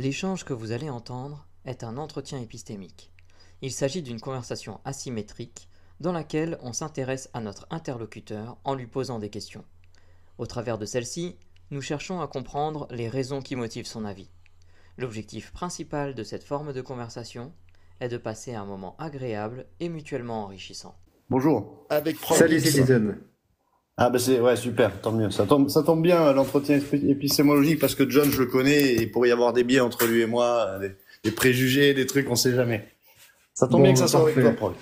L'échange que vous allez entendre est un entretien épistémique. Il s'agit d'une conversation asymétrique dans laquelle on s'intéresse à notre interlocuteur en lui posant des questions. Au travers de celle-ci, nous cherchons à comprendre les raisons qui motivent son avis. L'objectif principal de cette forme de conversation est de passer un moment agréable et mutuellement enrichissant. Bonjour. Avec Prof Salut X. Citizen. Ah bah c'est ouais super, tant mieux. Ça tombe bien l'entretien épistémologique parce que John je le connais et il pourrait y avoir des biais entre lui et moi, des préjugés, des trucs, on sait jamais. Ça tombe bien que ça soit avec toi, Prof.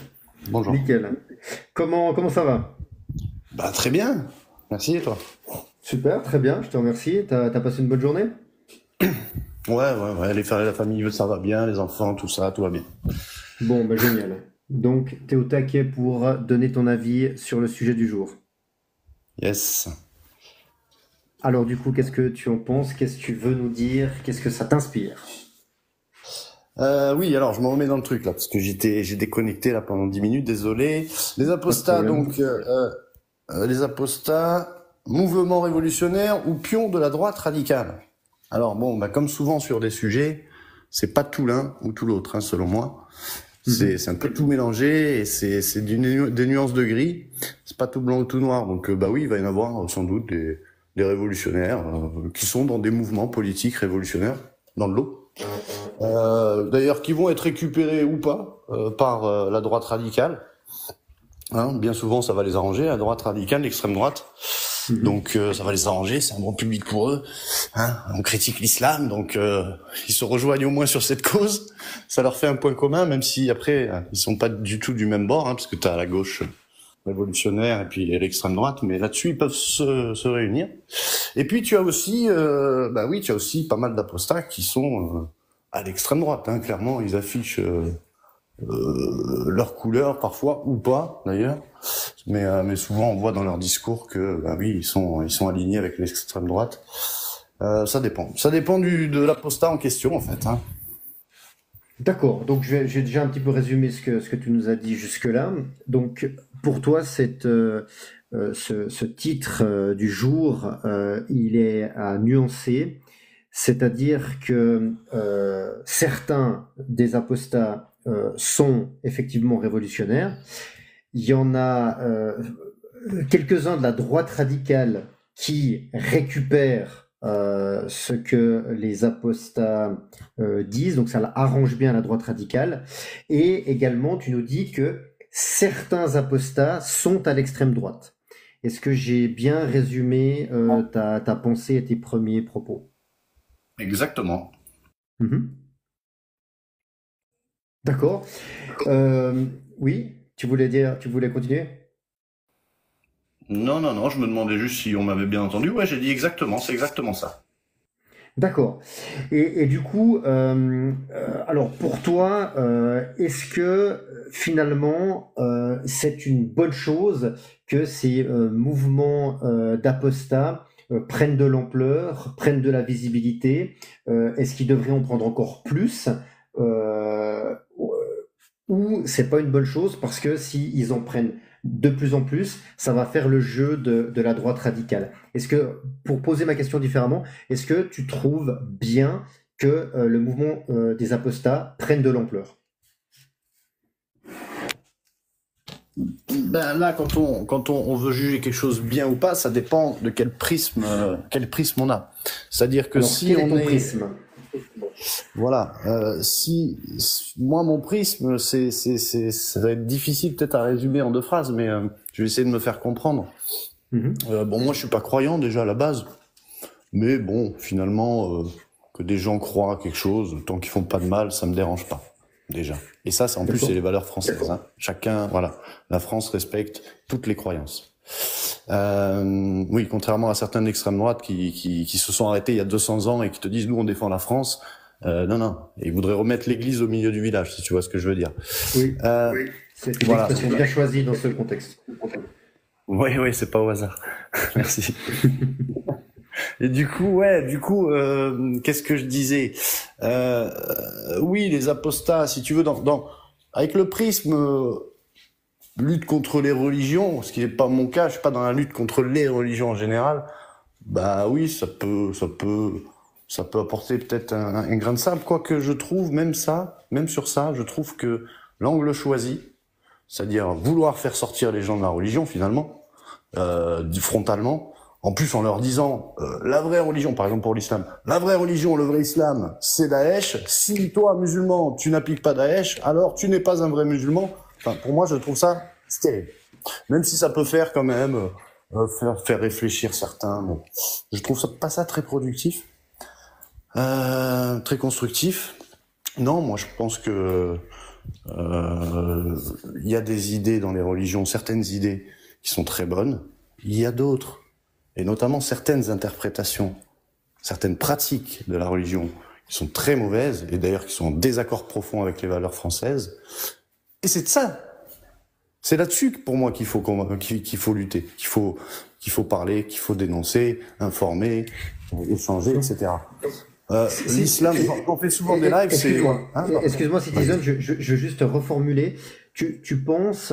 Bonjour. Nickel. Comment ça va? Bah très bien. Merci et toi? Super, très bien, je te remercie. T'as passé une bonne journée? Ouais, la famille, ça va bien, les enfants, tout ça, tout va bien. Bon, bah génial. Donc, t'es au taquet pour donner ton avis sur le sujet du jour. Yes. Alors du coup, qu'est-ce que tu en penses? Qu'est-ce que tu veux nous dire? Qu'est-ce que ça t'inspire? Oui, alors je me remets dans le truc là parce que j'ai déconnecté là pendant 10 minutes, désolé. Les apostats, Pas de problème. donc les apostats, mouvement révolutionnaire ou pion de la droite radicale. Alors bon, bah comme souvent sur des sujets, c'est pas tout l'un ou tout l'autre, hein, selon moi. C'est un peu tout mélangé et c'est des nuances de gris. C'est pas tout blanc ou tout noir. Donc bah oui, il va y en avoir sans doute des révolutionnaires qui sont dans des mouvements politiques révolutionnaires dans le lot. D'ailleurs, qui vont être récupérés ou pas par la droite radicale. Hein, bien souvent, ça va les arranger, la droite radicale, l'extrême droite. Donc ça va les arranger, c'est un bon public pour eux. Hein, on critique l'islam, donc ils se rejoignent au moins sur cette cause. Ça leur fait un point commun, même si après ils sont pas du tout du même bord, hein, parce que t'as la gauche révolutionnaire et puis l'extrême droite, mais là-dessus ils peuvent se réunir. Et puis tu as aussi, tu as aussi pas mal d'apostats qui sont à l'extrême droite. Hein, clairement, ils affichent leur couleur parfois ou pas d'ailleurs, mais souvent on voit dans leur discours que oui ils sont alignés avec l'extrême droite. Ça dépend de l'apostat en question en fait. Hein. D'accord, donc j'ai déjà un petit peu résumé ce que tu nous as dit jusque-là. Donc pour toi, ce titre du jour, il est à nuancer, c'est-à-dire que certains des apostats sont effectivement révolutionnaires. Il y en a quelques-uns de la droite radicale qui récupèrent ce que les apostats disent, donc ça arrange bien la droite radicale. Et également, tu nous dis que certains apostats sont à l'extrême droite. Est-ce que j'ai bien résumé ta pensée et tes premiers propos? Exactement. D'accord. Oui, tu voulais continuer? Non, je me demandais juste si on m'avait bien entendu. Ouais, j'ai dit exactement, c'est exactement ça. D'accord. Et du coup, alors pour toi, est-ce que finalement c'est une bonne chose que ces mouvements d'apostats prennent de l'ampleur, prennent de la visibilité? Est-ce qu'ils devraient en prendre encore plus? Euh, ou c'est pas une bonne chose parce que si ils en prennent de plus en plus, ça va faire le jeu de la droite radicale. Est-ce que, pour poser ma question différemment, est-ce que tu trouves bien que le mouvement des apostats prenne de l'ampleur? Ben là, quand on veut juger quelque chose bien ou pas, ça dépend de quel prisme on a. C'est-à-dire que Alors, si quel est on ton est, prisme? voilà, moi mon prisme, ça va être difficile peut-être à résumer en 2 phrases, mais je vais essayer de me faire comprendre. Mhm. Bon, moi je suis pas croyant déjà à la base, mais bon, finalement, que des gens croient à quelque chose, tant qu'ils font pas de mal, ça me dérange pas. Déjà. Et ça, c'est en plus, c'est les valeurs françaises. Hein. Chacun, voilà, la France respecte toutes les croyances. Oui, contrairement à certains d'extrême droite qui se sont arrêtés il y a 200 ans et qui te disent nous on défend la France. Non, ils voudraient remettre l'église au milieu du village, si tu vois ce que je veux dire. Oui, c'est une Voilà. expression bien choisie dans ce contexte. Oui, c'est pas au hasard. Merci. Et qu'est-ce que je disais? Oui, les apostats, si tu veux, avec le prisme lutte contre les religions, ce qui n'est pas mon cas, je suis pas dans la lutte contre les religions en général. Bah oui, ça peut ça peut apporter peut-être un grain de sable, quoique je trouve même sur ça, je trouve que l'angle choisi, c'est-à-dire vouloir faire sortir les gens de la religion finalement, frontalement, en plus en leur disant la vraie religion, par exemple pour l'islam, la vraie religion, le vrai islam, c'est Daesh. Si toi, musulman, tu n'appliques pas Daesh, alors tu n'es pas un vrai musulman. Enfin, pour moi, je trouve ça stérile. Même si ça peut faire quand même faire réfléchir certains, mais je trouve pas ça très productif, très constructif. Non, moi je pense que il y a des idées dans les religions, certaines idées qui sont très bonnes. Il y a d'autres, et notamment certaines interprétations, certaines pratiques de la religion qui sont très mauvaises, et d'ailleurs qui sont en désaccord profond avec les valeurs françaises. Et c'est de ça. C'est là-dessus pour moi qu'il faut lutter, qu'il faut parler, qu'il faut dénoncer, informer, échanger, etc. L'islam, on fait souvent des lives, c'est... Excuse-moi, Citizen, je veux juste reformuler. Tu penses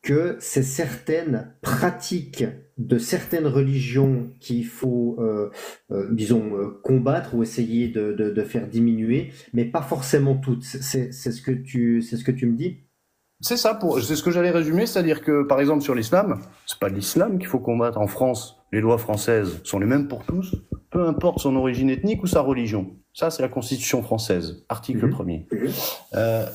que c'est certaines pratiques de certaines religions qu'il faut, disons, combattre ou essayer de faire diminuer, mais pas forcément toutes. C'est ce que tu me dis? C'est ça, c'est ce que j'allais résumer, c'est-à-dire que, par exemple, sur l'islam, c'est pas l'islam qu'il faut combattre. En France, les lois françaises sont les mêmes pour tous, peu importe son origine ethnique ou sa religion. Ça, c'est la Constitution française, article 1er.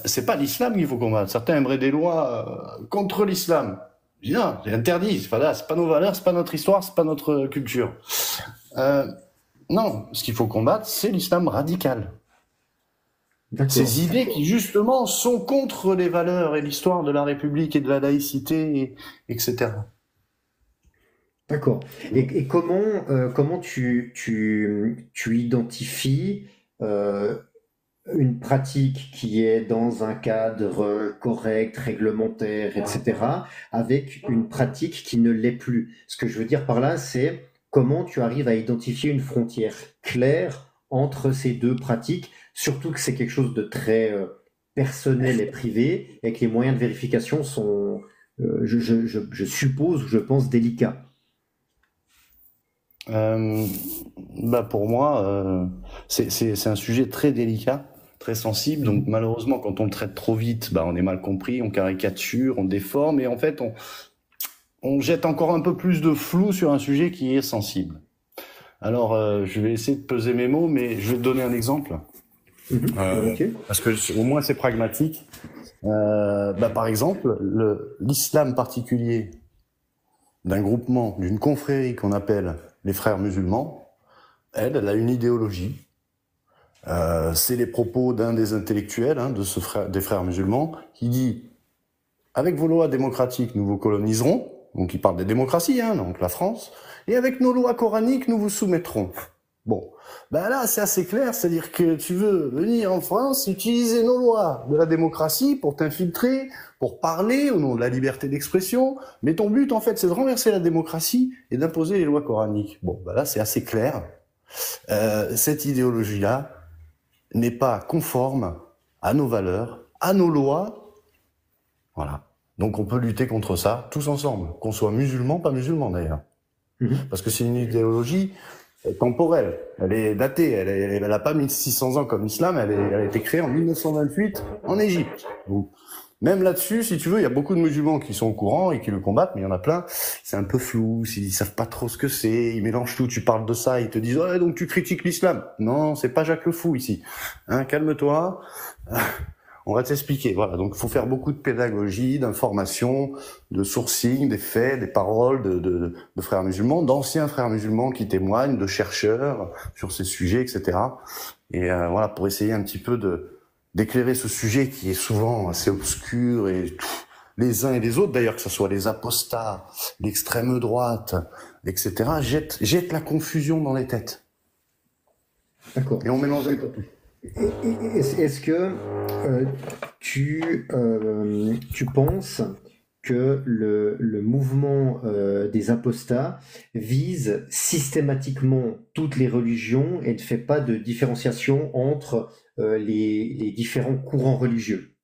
C'est pas l'islam qu'il faut combattre. Certains aimeraient des lois contre l'islam. Je dis non, c'est interdit, c'est pas nos valeurs, c'est pas notre histoire, c'est pas notre culture. Non, ce qu'il faut combattre, c'est l'islam radical. Ces idées qui, justement, sont contre les valeurs et l'histoire de la République et de la laïcité, etc. D'accord. Et comment tu identifies une pratique qui est dans un cadre correct, réglementaire, etc., avec une pratique qui ne l'est plus? Ce que je veux dire par là, c'est comment tu arrives à identifier une frontière claire entre ces deux pratiques, surtout que c'est quelque chose de très personnel et privé, et que les moyens de vérification sont, je suppose, ou je pense, délicats. Pour moi, c'est un sujet très délicat, très sensible. Donc malheureusement, quand on le traite trop vite, on est mal compris, on caricature, on déforme, et en fait, on jette encore un peu plus de flou sur un sujet qui est sensible. Alors, je vais essayer de peser mes mots, mais je vais te donner un exemple, parce que au moins c'est pragmatique. Par exemple, l'islam particulier d'un groupement, d'une confrérie qu'on appelle les frères musulmans, elle a une idéologie. C'est les propos d'un des intellectuels des frères musulmans qui dit « Avec vos lois démocratiques, nous vous coloniserons », donc il parle des démocraties, donc la France, « et avec nos lois coraniques, nous vous soumettrons ». Bon, là c'est assez clair, c'est-à-dire que tu veux venir en France, utiliser nos lois de la démocratie pour t'infiltrer, pour parler au nom de la liberté d'expression, mais ton but en fait c'est de renverser la démocratie et d'imposer les lois coraniques. Bon, là c'est assez clair. Cette idéologie-là n'est pas conforme à nos valeurs, à nos lois. Voilà. Donc on peut lutter contre ça tous ensemble, qu'on soit musulman, pas musulman d'ailleurs. Parce que c'est une idéologie temporelle, elle est datée, elle a pas 1600 ans comme l'islam, elle a été créée en 1928 en Égypte. Donc, même là-dessus, si tu veux, il y a beaucoup de musulmans qui sont au courant et qui le combattent, mais il y en a plein, c'est un peu flou, ils savent pas trop ce que c'est, ils mélangent tout, tu parles de ça, ils te disent « Ouais, donc tu critiques l'islam ». Non, c'est pas Jacques le Fou ici. Calme-toi, on va t'expliquer. Voilà, donc il faut faire beaucoup de pédagogie, d'information, de sourcing, des faits, des paroles de frères musulmans, d'anciens frères musulmans qui témoignent, de chercheurs sur ces sujets, etc. Et voilà, pour essayer un petit peu d'éclairer ce sujet qui est souvent assez obscur et les uns et les autres, d'ailleurs, que ce soit les apostats, l'extrême droite, etc., jettent la confusion dans les têtes. D'accord. Et on mélange un peu tout. Est-ce que tu penses que le mouvement des apostats vise systématiquement toutes les religions et ne fait pas de différenciation entre les différents courants religieux?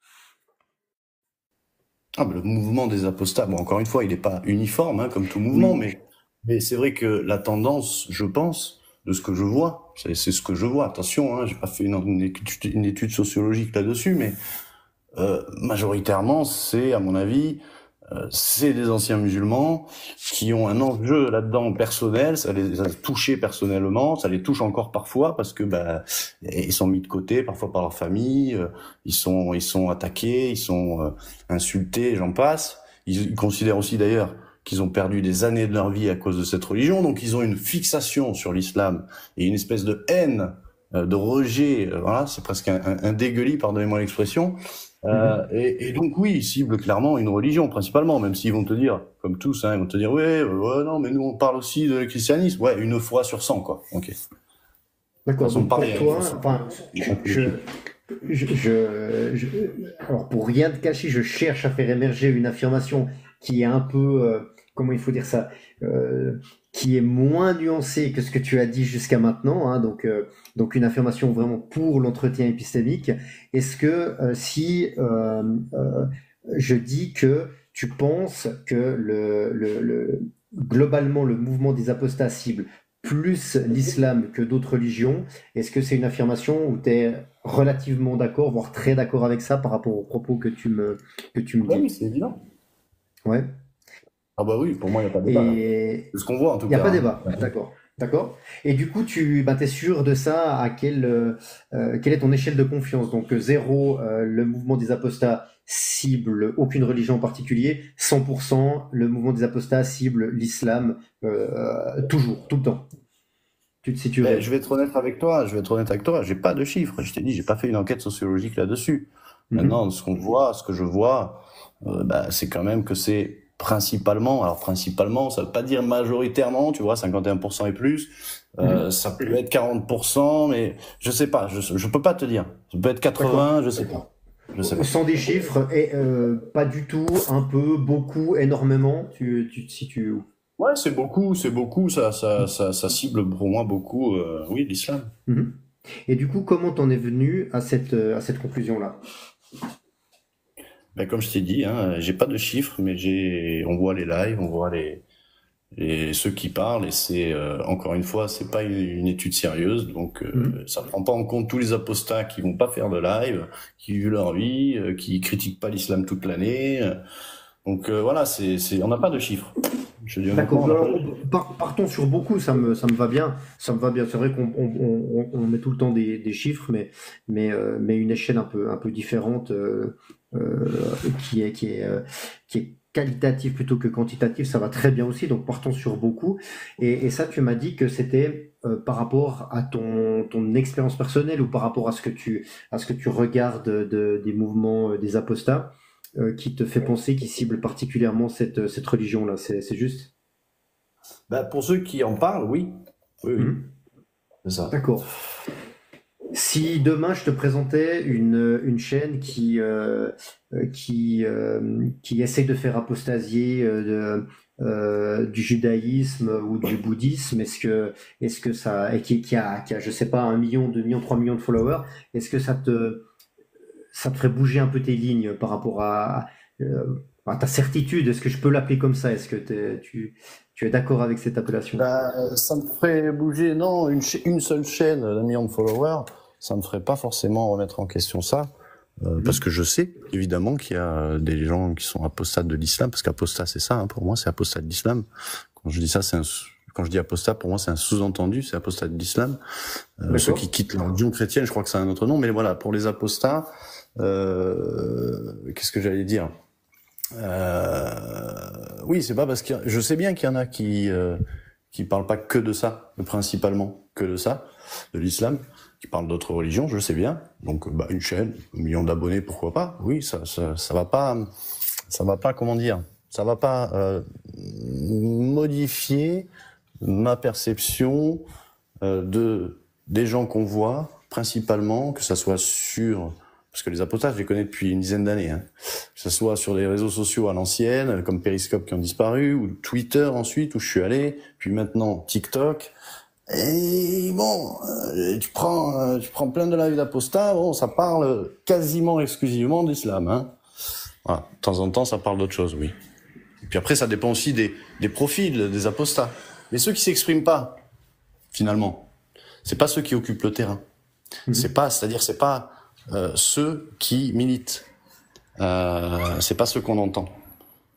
Le mouvement des apostats, encore une fois, il n'est pas uniforme, comme tout mouvement, mais c'est vrai que la tendance, je pense, de ce que je vois. C'est ce que je vois. Attention, hein, j'ai pas fait une étude sociologique là-dessus, mais majoritairement, c'est, à mon avis, c'est des anciens musulmans qui ont un enjeu là-dedans personnel, ça les a touchés personnellement, ça les touche encore parfois parce que ils sont mis de côté parfois par leur famille, ils sont attaqués, ils sont insultés, j'en passe. Ils considèrent aussi d'ailleurs qu'ils ont perdu des années de leur vie à cause de cette religion, donc ils ont une fixation sur l'islam et une espèce de haine, de rejet, voilà, c'est presque un dégueulis, pardonnez-moi l'expression. Et donc oui, ils ciblent clairement une religion principalement, même s'ils vont te dire, comme tous, hein, ils vont te dire ouais, non, mais nous on parle aussi de christianisme, ouais, une fois sur 100 quoi. Ok. D'accord. Donc pour toi, enfin, alors pour rien te cacher, je cherche à faire émerger une affirmation qui est un peu, comment il faut dire ça, qui est moins nuancée que ce que tu as dit jusqu'à maintenant, hein, donc une affirmation vraiment pour l'entretien épistémique. Est-ce que si je dis que tu penses que globalement le mouvement des apostats cible plus l'islam que d'autres religions, est-ce que c'est une affirmation où tu es relativement d'accord, voire très d'accord avec ça par rapport aux propos que tu me dis? Oui, c'est évident. Ouais. Ah bah oui, pour moi, il n'y a pas de débat. C'est ce qu'on voit en tout cas. Il n'y a pas de débat, d'accord. D'accord. Et du coup, tu es sûr de ça, quelle est ton échelle de confiance? Donc 0, le mouvement des apostats cible aucune religion en particulier, 100%, le mouvement des apostats cible l'islam, toujours, tout le temps. Tu te situerais? Je vais être honnête avec toi, j'ai pas de chiffres. Je t'ai dit, j'ai pas fait une enquête sociologique là-dessus. Maintenant, ce que je vois, c'est quand même que c'est principalement, ça veut pas dire majoritairement, tu vois, 51% et plus, ça peut être 40%, mais je sais pas, je peux pas te dire. Ça peut être 80, je sais pas. Sans des chiffres, et pas du tout, un peu, beaucoup, énormément, tu te situes où? Ouais, c'est beaucoup, ça cible pour moi beaucoup, oui, l'islam. Et du coup, comment t'en es venu à cette conclusion-là? Comme je t'ai dit, hein, j'ai pas de chiffres, mais on voit les lives, on voit ceux qui parlent, et c'est encore une fois, c'est pas une étude sérieuse, donc ça prend pas en compte tous les apostats qui vont pas faire de live, qui vivent leur vie, qui critiquent pas l'islam toute l'année. Donc voilà, on n'a pas de chiffres. D'accord. Partons sur beaucoup, ça me va bien. Ça me va bien. C'est vrai qu'on met tout le temps des chiffres, mais une échelle un peu différente, qui est qualitative plutôt que quantitative, ça va très bien aussi. Donc partons sur beaucoup. Et ça, tu m'as dit que c'était par rapport à ton expérience personnelle ou par rapport à ce que tu regardes des mouvements des apostats. Qui te fait penser, qui cible particulièrement cette religion-là, c'est juste? Pour ceux qui en parlent, oui. Oui. C'est ça. D'accord. Si demain je te présentais une chaîne qui essaie de faire apostasier du judaïsme ou du bouddhisme, est-ce que ça, et qui a je sais pas 1 million, 2 millions, 3 millions de followers, est-ce que ça te ferait bouger un peu tes lignes par rapport à ta certitude? Est-ce que je peux l'appeler comme ça? Est-ce que tu es d'accord avec cette appellation? Ça me ferait bouger, non, une seule chaîne d'1 million de followers, ça me ferait pas forcément remettre en question ça, parce que je sais évidemment qu'il y a des gens qui sont apostates de l'islam, parce qu'apostat c'est ça, hein, pour moi c'est apostat de l'islam. Quand je dis ça, quand je dis apostat, pour moi c'est un sous-entendu, c'est apostat de l'islam. Ceux qui quittent la religion chrétienne, je crois que c'est un autre nom, mais voilà, pour les apostats, qu'est-ce que j'allais dire? Oui, c'est pas parce que je sais bien qu'il y en a qui parlent pas que de ça, principalement que de ça, de l'islam, qui parlent d'autres religions, je sais bien. Donc une chaîne, 1 million d'abonnés, pourquoi pas? Oui, ça va pas, comment dire, ça va pas modifier ma perception des gens qu'on voit, principalement, que ça soit parce que les apostats, je les connais depuis une dizaine d'années, hein. Que ce soit sur les réseaux sociaux à l'ancienne, comme Periscope qui ont disparu, ou Twitter ensuite, où je suis allé, puis maintenant TikTok. Et bon, tu prends plein de lives d'apostats, bon, ça parle quasiment exclusivement d'islam, hein. Voilà. De temps en temps, ça parle d'autre chose, oui. Et puis après, ça dépend aussi des profils des apostats. Mais ceux qui s'expriment pas, finalement, c'est pas ceux qui occupent le terrain. C'est pas ceux qui militent. C'est pas ceux qu'on entend.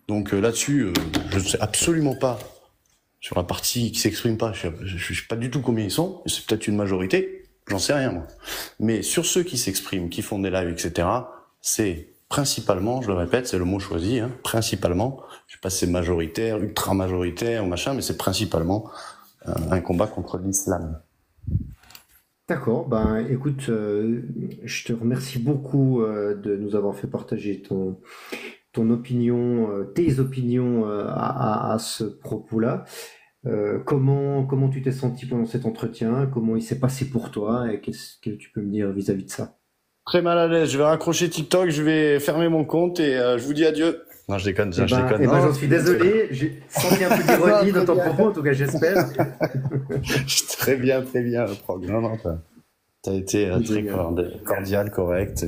Donc là-dessus, je ne sais absolument pas sur la partie qui s'exprime pas. Je sais pas du tout combien ils sont. C'est peut-être une majorité. J'en sais rien moi. Mais sur ceux qui s'expriment, qui font des lives, etc. C'est principalement, je le répète, c'est le mot choisi, hein, principalement. Je sais pas si c'est majoritaire, ultra majoritaire, machin, mais c'est principalement un combat contre l'islam. D'accord, ben écoute, je te remercie beaucoup de nous avoir fait partager ton opinion, tes opinions à ce propos-là. Comment tu t'es senti pendant cet entretien? Comment il s'est passé pour toi? Et qu'est-ce que tu peux me dire vis-à-vis de ça? Très mal à l'aise. Je vais raccrocher TikTok, je vais fermer mon compte et je vous dis adieu. Non, je déconne, je déconne. Ben, j'en suis désolé, j'ai senti un peu d'ironie dans ton propos, en tout cas j'espère. Très bien, Prog. Non, t'as été très cordial, correct,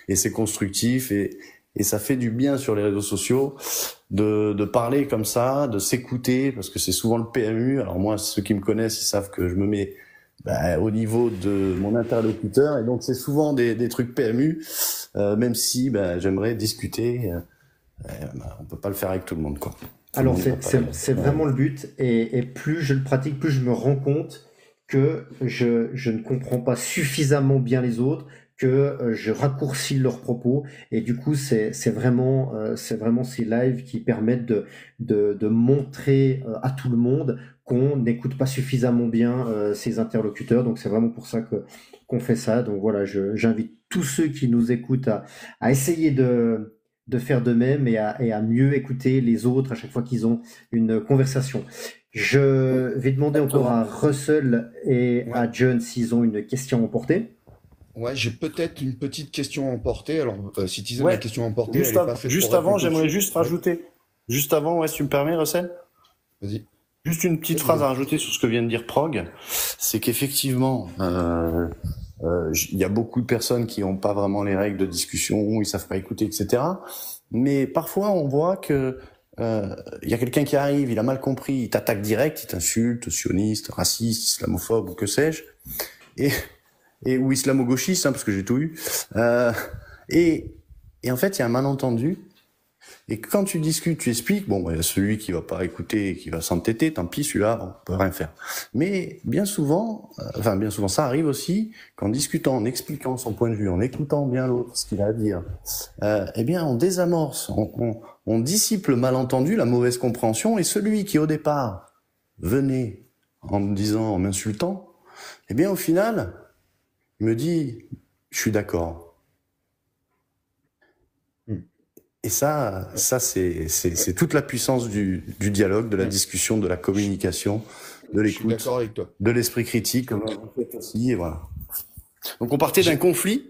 et c'est constructif et ça fait du bien sur les réseaux sociaux de parler comme ça, de s'écouter, parce que c'est souvent le PMU. Alors moi, ceux qui me connaissent, ils savent que je me mets au niveau de mon interlocuteur, et donc c'est souvent des trucs PMU, même si j'aimerais discuter. On peut pas le faire avec tout le monde, quoi. Alors c'est vraiment le but, et plus je le pratique, plus je me rends compte que je ne comprends pas suffisamment bien les autres, que je raccourcis leurs propos, et du coup c'est vraiment ces lives qui permettent de montrer à tout le monde qu'on n'écoute pas suffisamment bien ses interlocuteurs. Donc c'est vraiment pour ça qu'on fait ça. Donc voilà, j'invite tous ceux qui nous écoutent à essayer de faire de même, et à mieux écouter les autres à chaque fois qu'ils ont une conversation. Je vais demander encore à Russell et à John s'ils ont une question à emporter. Ouais, j'ai peut-être une petite question à emporter. Alors, Citizen, la question à emporter, Juste, elle est pas faite juste pour avant, répondre tout de j'aimerais suite. juste rajouter. Juste avant, ouais, si tu me permets, Russell. Vas-y. Juste une petite phrase à rajouter sur ce que vient de dire Prog. C'est qu'effectivement, il y a beaucoup de personnes qui n'ont pas vraiment les règles de discussion, ils savent pas écouter, etc. Mais parfois, on voit que il y a quelqu'un qui arrive, il a mal compris, il t'attaque direct, il t'insulte, sioniste, raciste, islamophobe ou que sais-je, ou islamo-gauchiste, hein, parce que j'ai tout eu. Et en fait, il y a un malentendu. Et quand tu discutes, tu expliques, il y a celui qui va pas écouter, qui va s'entêter, tant pis, celui-là, on peut rien faire. Mais bien souvent, ça arrive aussi qu'en discutant, en expliquant son point de vue, en écoutant bien l'autre, ce qu'il a à dire, on désamorce, on dissipe le malentendu, la mauvaise compréhension, et celui qui au départ venait en me disant, en m'insultant, au final, il me dit, je suis d'accord. Et ça c'est toute la puissance du dialogue, de la discussion, de la communication, de l'écoute, de l'esprit critique, comme on fait aussi, et voilà. Donc on partait d'un conflit,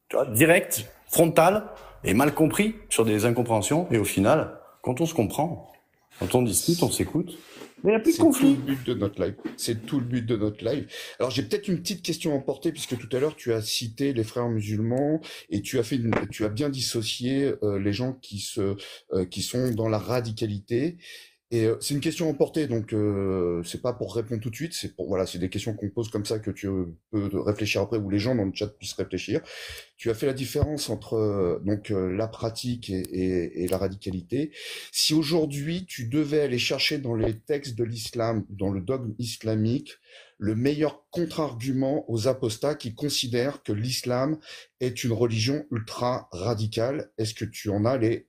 tu vois, direct, frontal, et mal compris sur des incompréhensions, et au final, quand on se comprend, quand on discute, on s'écoute, mais il n'y a plus de conflit. C'est tout le but de notre live. C'est tout le but de notre live. Alors, j'ai peut-être une petite question à emporter, puisque tout à l'heure, tu as cité les frères musulmans et tu as bien dissocié les gens qui sont dans la radicalité. Et c'est une question à emporter, donc c'est pas pour répondre tout de suite, c'est des questions qu'on pose comme ça que tu peux réfléchir après, ou les gens dans le chat puissent réfléchir. Tu as fait la différence entre la pratique et la radicalité. Si aujourd'hui tu devais aller chercher dans les textes de l'islam, dans le dogme islamique, le meilleur contre-argument aux apostats qui considèrent que l'islam est une religion ultra radicale, est-ce que tu en as les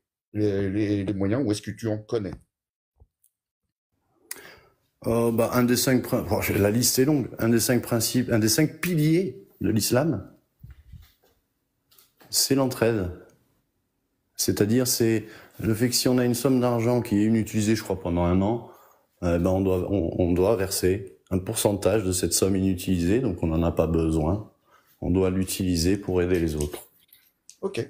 moyens, ou est-ce que tu en connais? Un des 5 la liste est longue. Un des 5 principes, un des 5 piliers de l'islam, c'est l'entraide. C'est-à-dire, c'est le fait que si on a une somme d'argent qui est inutilisée, je crois, pendant un an, on doit verser un pourcentage de cette somme inutilisée, donc on n'en a pas besoin. On doit l'utiliser pour aider les autres. Ok,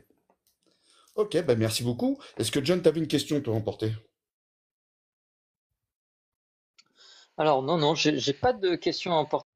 merci beaucoup. Est-ce que John, tu avais une question à emporter? Alors non, j'ai pas de questions à emporter.